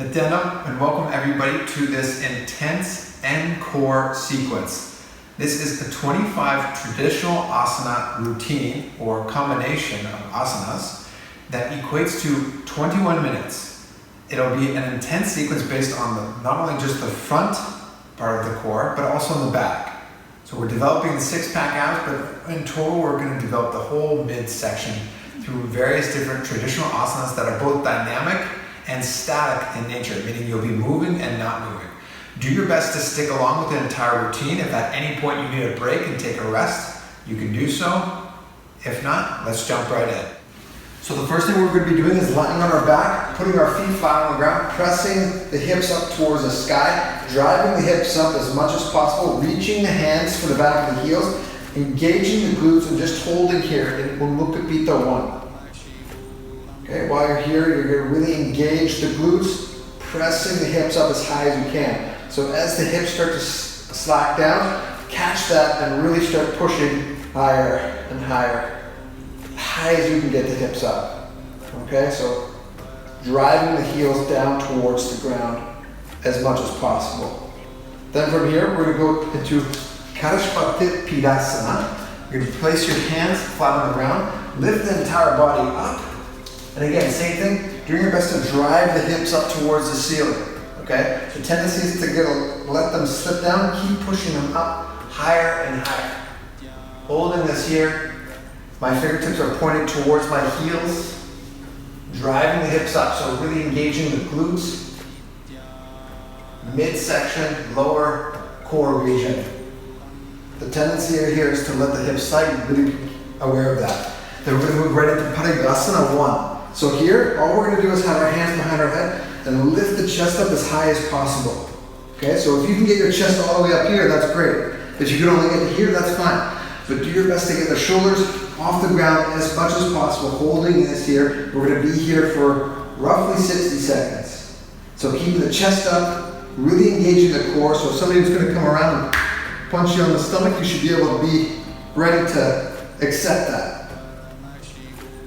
Nithyananda, and welcome everybody to this intense end core sequence. This is a 25 traditional asana routine or combination of asanas that equates to 21 minutes. It'll be an intense sequence based on not only just the front part of the core, but also on the back. So we're developing the six-pack abs, but in total we're going to develop the whole midsection through various different traditional asanas that are both dynamic and static in nature, meaning you'll be moving and not moving. Do your best to stick along with the entire routine. If at any point you need a break and take a rest, you can do so. If not, let's jump right in. So the first thing we're going to be doing is lying on our back, putting our feet flat on the ground, pressing the hips up towards the sky, driving the hips up as much as possible, reaching the hands for the back of the heels, engaging the glutes and just holding here in Mukha one. Okay, while you're here, you're going to really engage the glutes, pressing the hips up as high as you can. So as the hips start to slack down, catch that and really start pushing higher and higher. As high as you can get the hips up. Okay, so driving the heels down towards the ground as much as possible. Then from here, we're going to go into Pidasana. You're going to place your hands flat on the ground, lift the entire body up. And again, same thing, doing your best to drive the hips up towards the ceiling, okay? The tendency is to let them slip down, keep pushing them up higher and higher. Holding this here, my fingertips are pointed towards my heels, driving the hips up, so really engaging the glutes, midsection, lower core region. The tendency here is to let the hips slide, really aware of that. Then we're going to move right into Padasana 1. So here, all we're going to do is have our hands behind our head and lift the chest up as high as possible. Okay, so if you can get your chest all the way up here, that's great. If you can only get to here, that's fine. But do your best to get the shoulders off the ground as much as possible, holding this here. We're going to be here for roughly 60 seconds. So keeping the chest up, really engaging the core. So if somebody's going to come around and punch you on the stomach, you should be able to be ready to accept that.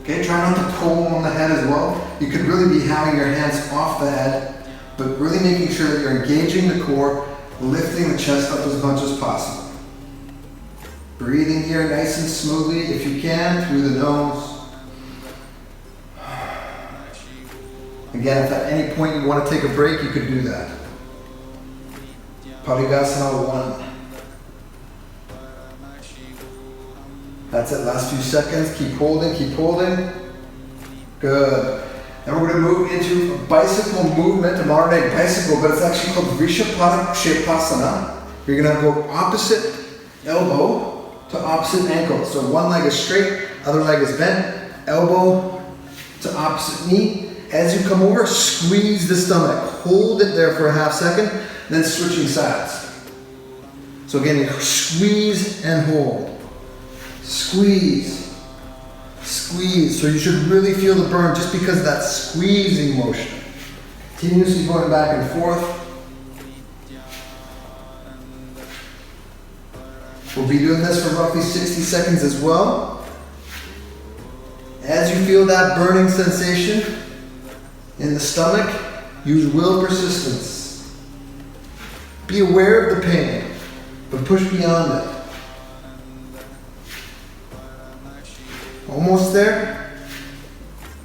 Okay, try not to pull on the head as well. You could really be having your hands off the head, but really making sure that you're engaging the core, lifting the chest up as much as possible. Breathing here nice and smoothly, if you can, through the nose. Again, if at any point you want to take a break, you could do that. Padasana 1. That's it, last few seconds. Keep holding, keep holding. Good. Then we're going to move into a bicycle movement, a modern day bicycle, but it's actually called Vrishapasana. You're going to go opposite elbow to opposite ankle. So one leg is straight, other leg is bent, elbow to opposite knee. As you come over, squeeze the stomach. Hold it there for a half second, then switching sides. So again, you squeeze and hold. Squeeze, squeeze. So you should really feel the burn just because of that squeezing motion. Continuously going back and forth. We'll be doing this for roughly 60 seconds as well. As you feel that burning sensation in the stomach, use will persistence. Be aware of the pain, but push beyond it. Almost there?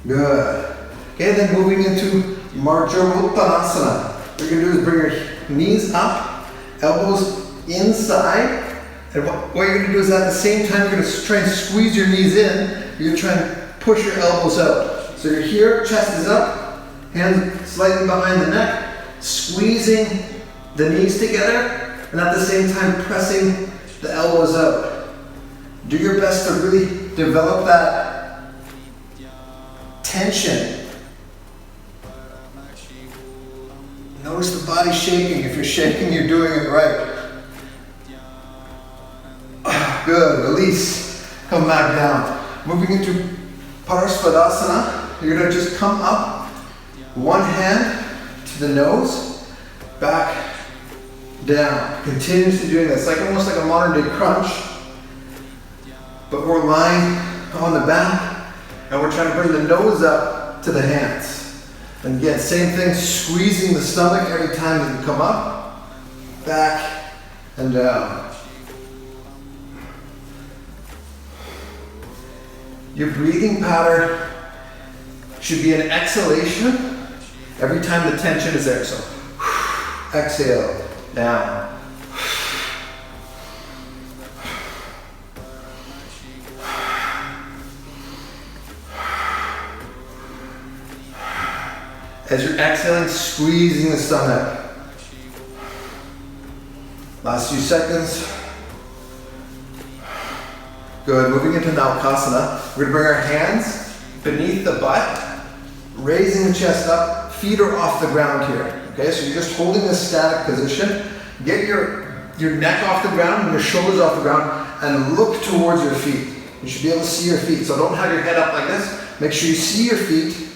Good. Okay, then moving into Marjaruttanasana. What you're going to do is bring your knees up, elbows inside. And what you're going to do is at the same time, you're going to try and squeeze your knees in. You're going to try and push your elbows out. So you're here, chest is up, hands slightly behind the neck, squeezing the knees together, and at the same time pressing the elbows out. Do your best to really develop that tension. Notice the body shaking. If you're shaking, you're doing it right. Good. Release. Come back down. Moving into Paraspadasana. You're going to just come up. One hand to the nose. Back. Down. Continuously doing this. Like almost like a modern day crunch. But we're lying on the back and we're trying to bring the nose up to the hands. And again, same thing, squeezing the stomach every time that you come up, back, and down. Your breathing pattern should be an exhalation every time the tension is there. So exhale, down. As you're exhaling, squeezing the stomach. Last few seconds. Good, moving into Nalkasana. We're gonna bring our hands beneath the butt, raising the chest up, feet are off the ground here. Okay, so you're just holding this static position. Get your neck off the ground and your shoulders off the ground and look towards your feet. You should be able to see your feet. So don't have your head up like this. Make sure you see your feet.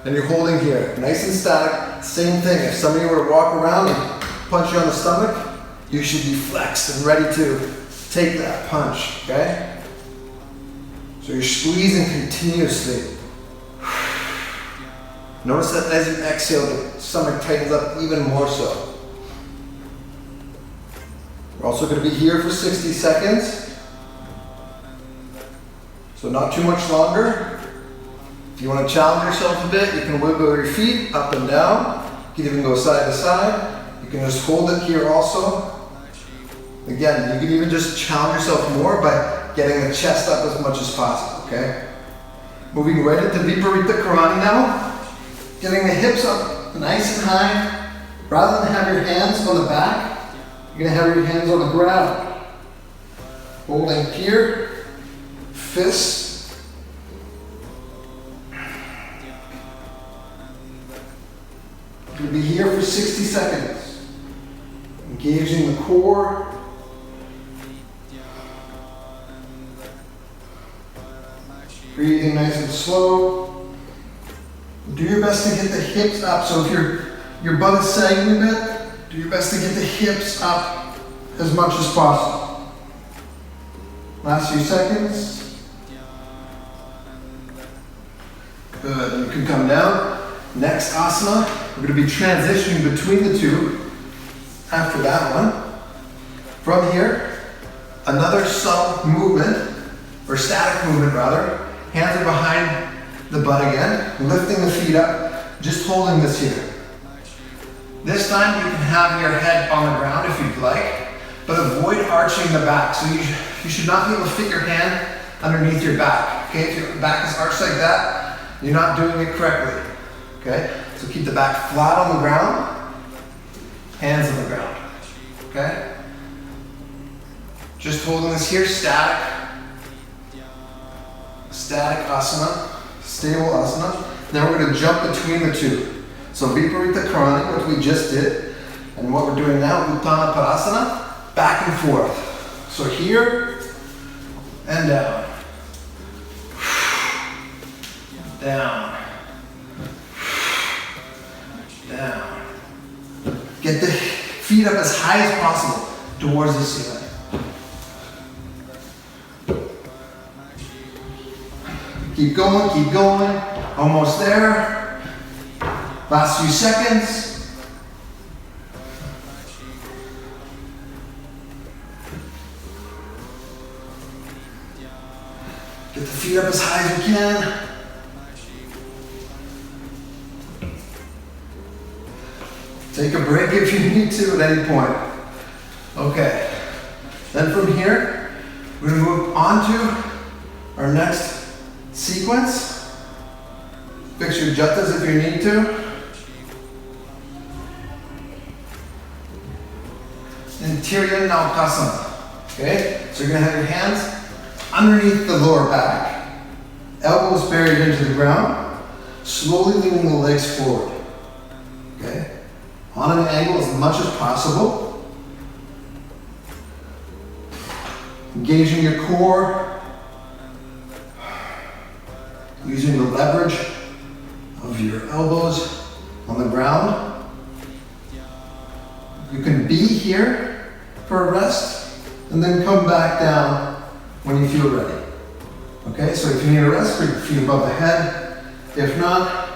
And you're holding here, nice and static. Same thing, if somebody were to walk around and punch you on the stomach, you should be flexed and ready to take that punch, okay? So you're squeezing continuously. Notice that as you exhale, the stomach tightens up even more so. We're also going to be here for 60 seconds. So not too much longer. If you want to challenge yourself a bit, you can wiggle your feet up and down. You can even go side to side. You can just hold it here also. Again, you can even just challenge yourself more by getting the chest up as much as possible, okay? Moving right into Viparita Karani now. Getting the hips up nice and high. Rather than have your hands on the back, you're going to have your hands on the ground. Holding here, fists. You'll be here for 60 seconds. Engaging the core. Breathing nice and slow. Do your best to get the hips up. So if your butt is sagging a bit, do your best to get the hips up as much as possible. Last few seconds. Good. You can come down. Next asana, we're going to be transitioning between the two after that one. From here, another subtle movement, or static movement rather. Hands are behind the butt again, lifting the feet up, just holding this here. This time you can have your head on the ground if you'd like, but avoid arching the back. So you should not be able to fit your hand underneath your back. Okay, if your back is arched like that, you're not doing it correctly. Okay, so keep the back flat on the ground, hands on the ground, okay? Just holding this here, static asana, stable asana. Now we're going to jump between the two. So Viparita Karani, what we just did, and what we're doing now, Uttana Padasana, back and forth. So here, and down, down. Down. Get the feet up as high as possible towards the ceiling. Keep going, almost there. Last few seconds. Get the feet up as high as you can. Take a break if you need to at any point. Okay. Then from here, we're going to move on to our next sequence. Fix your jatas if you need to. Interior Nalkasana. Okay? So you're going to have your hands underneath the lower back. Elbows buried into the ground. Slowly leaning the legs forward. Okay? On an angle as much as possible. Engaging your core. Using the leverage of your elbows on the ground. You can be here for a rest and then come back down when you feel ready. Okay, so if you need a rest, put your feet above the head. If not,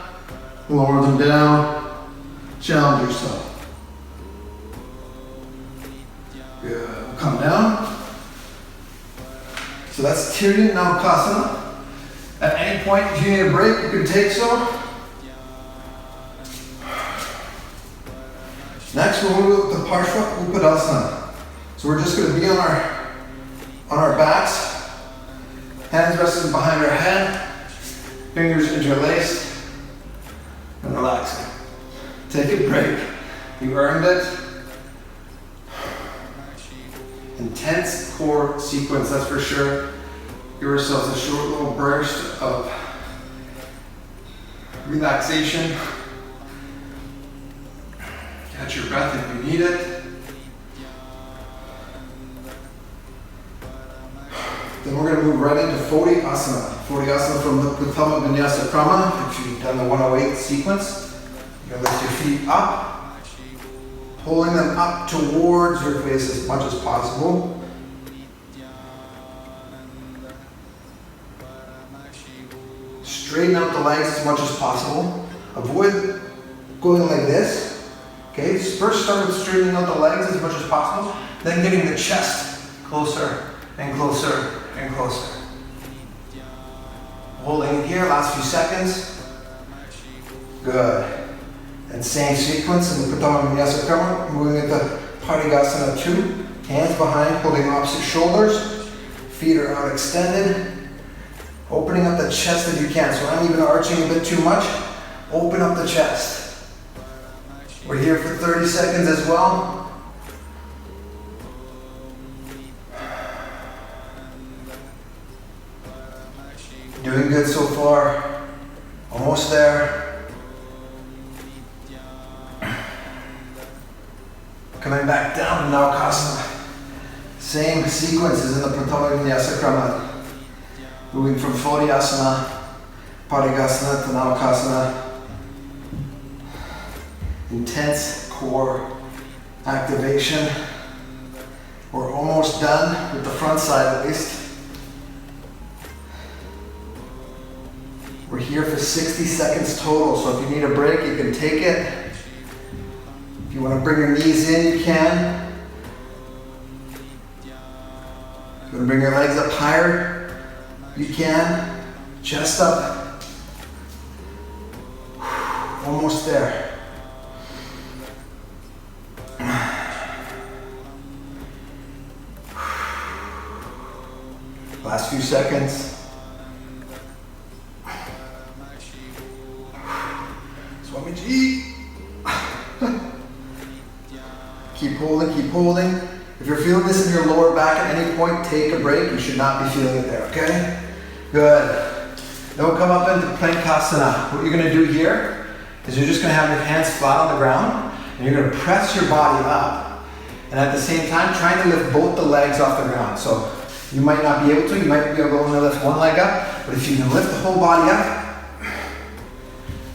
Lower them down. Challenge yourself. Good. Come down. So that's Nithyananda. At any point, if you need a break, you can take so. Next, we'll move to Parshva Uttanasana. So we're just going to be on our backs, hands resting behind our head, fingers interlaced, and relaxing. Take a break. You earned it. Intense core sequence, that's for sure. Give ourselves a short little burst of relaxation. Catch your breath if you need it. Then we're going to move right into Vedic Asana. Vedic Asana from the Pratama Vinyasa Krama. If you've done the 108 sequence, you're going to lift your feet up, pulling them up towards your face as much as possible. Straighten out the legs as much as possible. Avoid going like this. Okay, first start with straightening out the legs as much as possible, then getting the chest closer and closer and closer. Holding it here, last few seconds. Good. And same sequence in the Pratama Vinyasa Krama, moving into Padikasana 2. Hands behind, holding opposite shoulders. Feet are out extended. Opening up the chest if you can. So I'm even arching a bit too much. Open up the chest. We're here for 30 seconds as well. Doing good so far. Almost there. Coming back down to Naukasana. Same sequence as in the Pratama Vinyasa Krama. Moving from Fodhyasana, Padikasana to Naukasana. Intense core activation. We're almost done with the front side at least. We're here for 60 seconds total, so if you need a break, you can take it. If you want to bring your knees in, you can. If you want to bring your legs up higher, you can. Chest up. Almost there. Last few seconds. Swamiji. Keep holding, keep holding. If you're feeling this in your lower back at any point, take a break. You should not be feeling it there, okay? Good. Then we'll come up into Plankasana. What you're going to do here is you're just going to have your hands flat on the ground and you're going to press your body up. And at the same time, trying to lift both the legs off the ground. So you might not be able to. You might be able to only lift one leg up. But if you can lift the whole body up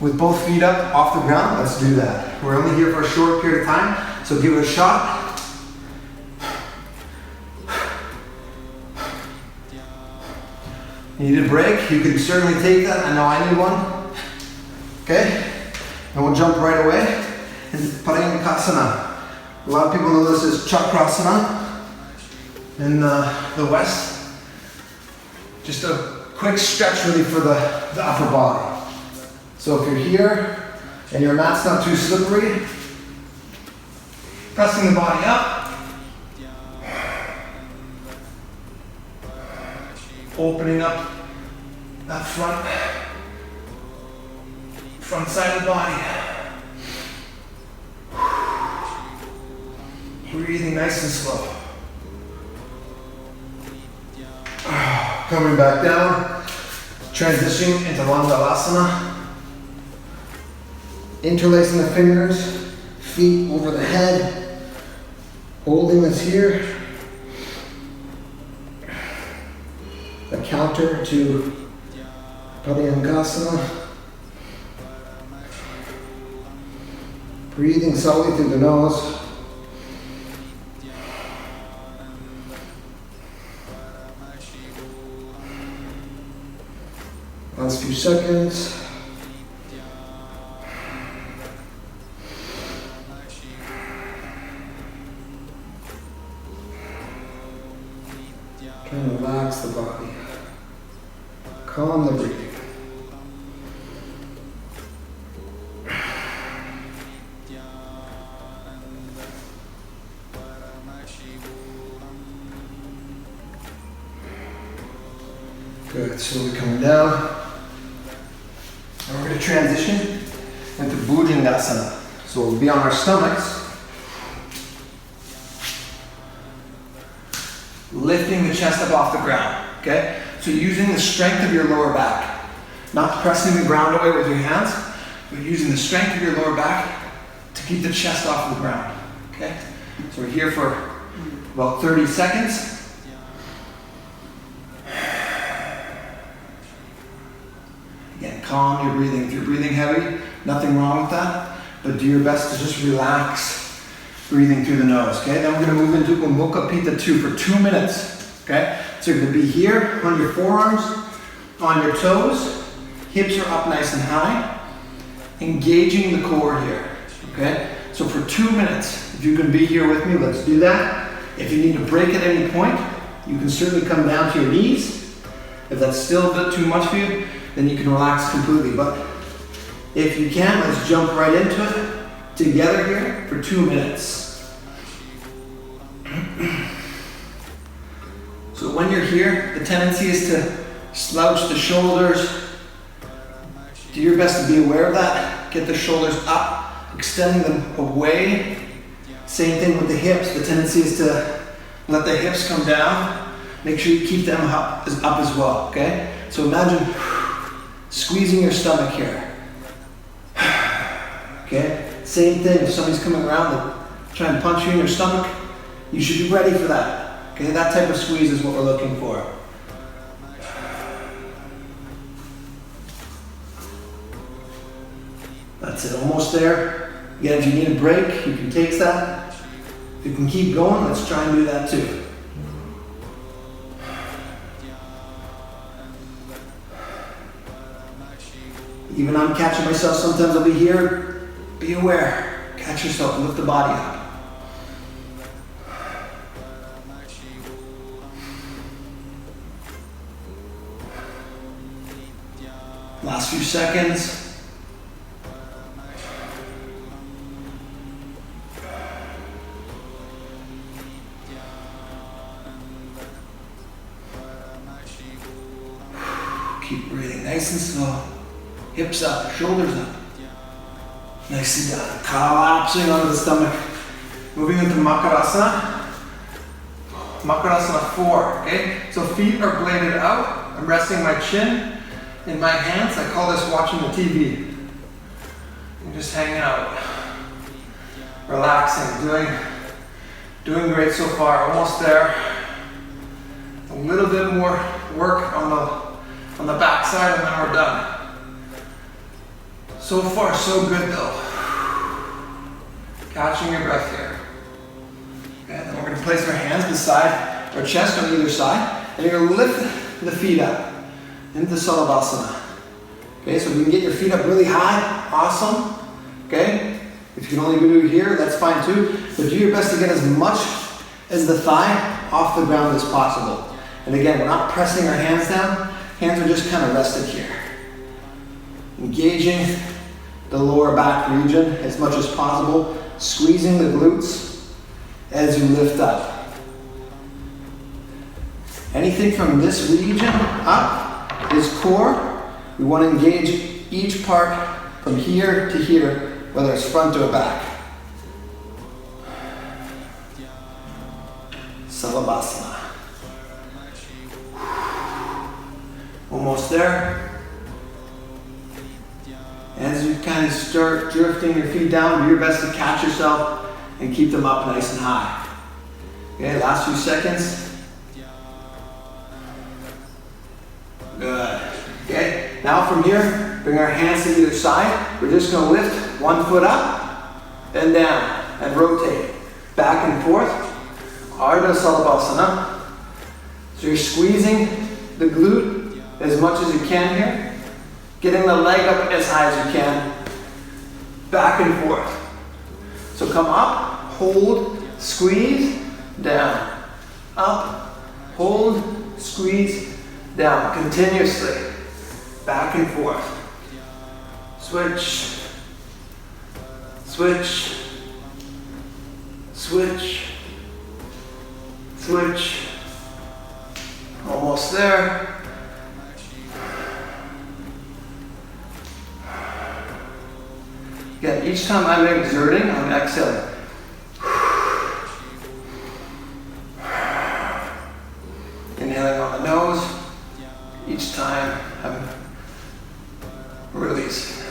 with both feet up off the ground, let's do that. We're only here for a short period of time, so give it a shot. You need a break, you can certainly take that. I know I need one. Okay? And we'll jump right away into Parayamikasana. A lot of people know this as Chakrasana in the West. Just a quick stretch really for the upper body. So if you're here and your mat's not too slippery, pressing the body up, opening up that front side of the body. Breathing nice and slow. Coming back down, transitioning into Landalasana. Interlacing the fingers, feet over the head, holding this here. A counter to Parayamikasana. Breathing slowly through the nose. Last few seconds. And relax the body. Calm the breathing. Good, slowly coming down. And we're going to transition into Bhujangasana. So we'll be on our stomachs, lifting the chest up off the ground, okay? So using the strength of your lower back, not pressing the ground away with your hands, but using the strength of your lower back to keep the chest off the ground, okay? So we're here for about 30 seconds. Again, calm your breathing. If you're breathing heavy, nothing wrong with that, but do your best to just relax, breathing through the nose, okay? Then we're gonna move into Mukha Pitta 2 for 2 minutes, okay? So you're gonna be here on your forearms, on your toes, hips are up nice and high, engaging the core here, okay? So for 2 minutes, if you can be here with me, let's do that. If you need to break at any point, you can certainly come down to your knees. If that's still a bit too much for you, then you can relax completely. But if you can, let's jump right into it together here for 2 minutes. So when you're here, the tendency is to slouch the shoulders. Do your best to be aware of that. Get the shoulders up, extending them away. Same thing with the hips. The tendency is to let the hips come down. Make sure you keep them up as well, okay? So imagine squeezing your stomach here. Okay? Same thing, if somebody's coming around to try and punch you in your stomach, you should be ready for that. Okay? That type of squeeze is what we're looking for. That's it, almost there. Again, if you need a break, you can take that. If you can keep going, let's try and do that too. Even I'm catching myself, sometimes I'll be here. Be aware. Catch yourself, lift the body up. Last few seconds. Keep breathing nice and slow. Hips up, shoulders up. Nicely done. Collapsing onto the stomach. Moving into Makarasana. Makarasana 4, okay? So feet are bladed out. I'm resting my chin in my hands. I call this watching the TV. I'm just hanging out. Relaxing, doing great so far, almost there. A little bit more work on the back side and then we're done. So far, so good though. Catching your breath here. Okay, then we're going to place our hands beside our chest on either side, and you're going to lift the feet up into Salabhasana. Okay, so if you can get your feet up really high, awesome. Okay, if you can only do it here, that's fine too. But do your best to get as much as the thigh off the ground as possible. And again, we're not pressing our hands down. Hands are just kind of rested here. Engaging the lower back region as much as possible, squeezing the glutes as you lift up. Anything from this region up is core. We want to engage each part from here to here, whether it's front or back. Salabhasana. Almost there. As you kind of start drifting your feet down, do your best to catch yourself and keep them up nice and high. Okay, last few seconds. Good. Okay, now from here, bring our hands to either side. We're just going to lift one foot up and down and rotate back and forth. Ardha Salabhasana. So you're squeezing the glute as much as you can here. Getting the leg up as high as you can. Back and forth. So come up, hold, squeeze, down. Up, hold, squeeze down continuously, back and forth. Switch, switch, switch, switch. Almost there. Again, each time I'm exerting, I'm exhaling. Inhaling on the nose. Each time I'm releasing.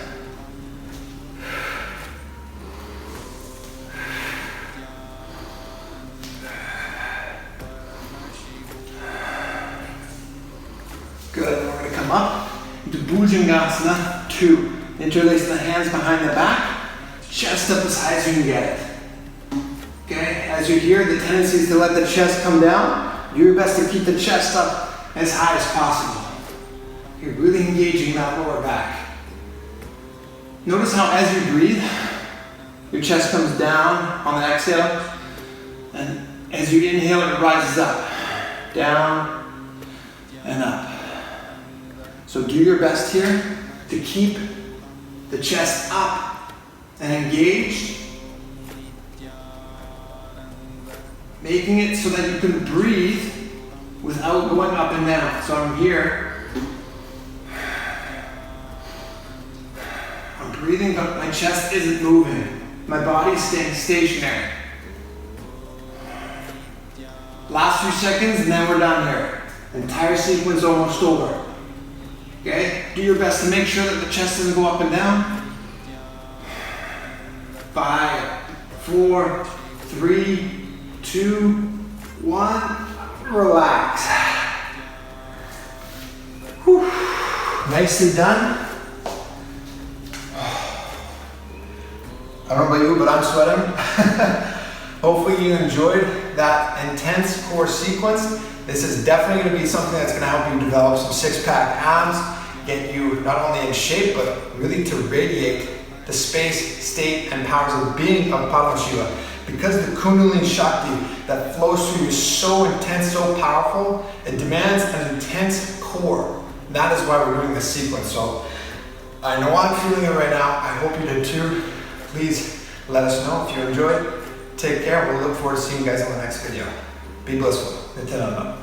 Good. We're going to come up into Bhujangasana 2. Interlace the hands behind the back. Chest up as high as you can get it. Okay? As you're here, the tendency is to let the chest come down. Do your best to keep the chest up as high as possible. You're really engaging that lower back. Notice how as you breathe, your chest comes down on the exhale. And as you inhale, it rises up. Down and up. So do your best here to keep the chest up and engaged. Making it so that you can breathe without going up and down. So I'm here. I'm breathing, but my chest isn't moving. My body's staying stationary. Last few seconds and then we're done here. Entire sequence almost over. Okay? Do your best to make sure that the chest doesn't go up and down. 5, 4, 3, 2, 1. Relax. Whew. Nicely done. I don't know about you, but I'm sweating. Hopefully you enjoyed that intense core sequence. This is definitely going to be something that's going to help you develop some six-pack abs, get you not only in shape, but really to radiate the space, state, and powers of being of Padmashiva. Because the Kundalini Shakti that flows through you is so intense, so powerful, it demands an intense core. That is why we're doing this sequence. So I know I'm feeling it right now. I hope you did too. Please let us know if you enjoyed. Take care. We'll look forward to seeing you guys in the next video. Be blissful. Nithyananda.